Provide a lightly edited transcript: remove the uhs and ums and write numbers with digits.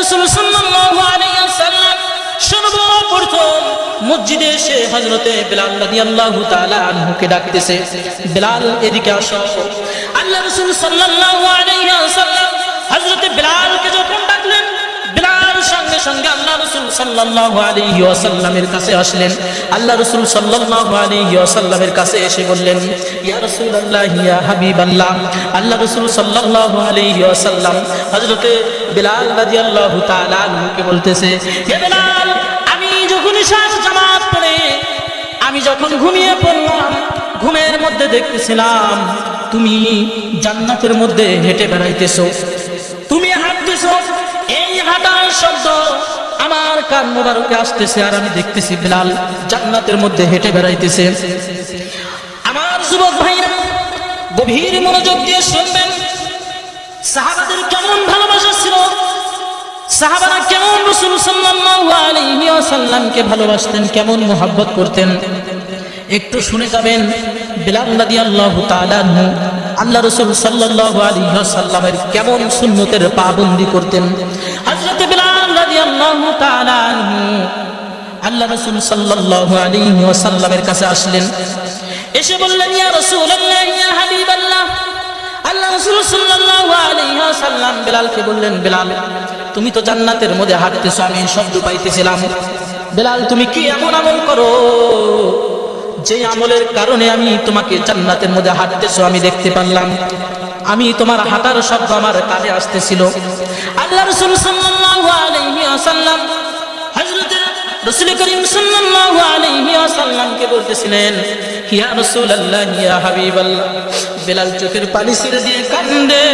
রাসূল সাল্লাল্লাহু আলাইহি ওয়াসাল্লাম সর্বপ্রথম মসজিদে এসে হযরতে বিলাল রাদিয়াল্লাহু তাআলা আনহুকে ডাকতেছে, বিলাল এদিকে আসো। আল্লাহ রাসূল সাল্লাল্লাহু আলাইহি ওয়াসাল্লাম হযরতে বিলালকে যখন ডাকলেন, বিলাল সঙ্গে সঙ্গে আল্লাহ রাসূল সাল্লাল্লাহু আলাইহি ওয়াসাল্লামের কাছে আসলেন। আল্লাহ রাসূল সাল্লাল্লাহু আলাইহি ওয়াসাল্লামের কাছে এসে বললেন, ইয়া রাসূলুল্লাহ ইয়া হাবিবাল্লাহ। আল্লাহ রাসূল সাল্লাল্লাহু আলাইহি ওয়াসাল্লাম হযরতে বিলাল রাদিয়াল্লাহু তাআলা আনহুকে বলতেছে, হে বিলাল, আমি যখন ইশার জামাত পড়ে আমি যখন ঘুমিয়ে পড়লাম, ঘুমের মধ্যে দেখতেছিলাম তুমি জান্নাতের মধ্যে হেঁটে বেড়াইতেছো, তুমি হাঁটতেছো। এই হাঁটার শব্দ আমার কান মোবারকে আসতেছে, আর আমি দেখতেছি বিলাল জান্নাতের মধ্যে হেঁটে বেড়াইতেছে। আমার যুবক ভাইরা গভীর মনোযোগ দিয়ে শুনবেন, সাহাবাদের কেমন ভালোবাসা ছিল, সাহাবারা কেমন রাসূল সাল্লাল্লাহু আলাইহি ওয়াসাল্লামকে ভালোবাসতেন, কেমন মুহাব্বত করতেন, একটু শুনে যাবেন। বিলাল রাদিয়াল্লাহু তাআলা আনহু আল্লাহ রাসূল সাল্লাল্লাহু আলাইহি ওয়াসাল্লামের কেমন সুন্নতের পাবন্দি করতেন। হযরত বিলাল রাদিয়াল্লাহু তাআলা আনহু আল্লাহ রাসূল সাল্লাল্লাহু আলাইহি ওয়াসাল্লামের কাছে আসলেন, এসে বললেন, ইয়া রাসূলুল্লাহ ইয়া হাবিবাল্লাহ। আল্লাহ রাসূল সাল্লাল্লাহু আলাইহি ওয়াসাল্লাম বিলালকে বললেন, বিলাল, তুমি তো জান্নাতের মধ্যে হাঁটতেছো, আমি শব্দ পাইতেছিলাম। বিলাল, তুমি কি এমন আমল করো যে আমলের কারণে আমি তোমাকে জান্নাতের মধ্যে হাঁটতেছো আমি দেখতে পারলাম, আমি তোমার হাঁটার শব্দ আমার কানে আসতেছিল। আল্লাহ রাসূল সাল্লাল্লাহু আলাইহি ওয়াসাল্লাম হযরত রাসূল করিম সাল্লাল্লাহু আলাইহি ওয়াসাল্লামকে বলতেছিলেন, ইয়া রাসূলুল্লাহ ইয়া হাবিবাল্লাহ। বিলাল চোখের পানি ছেড়ে দিয়ে কান্দে,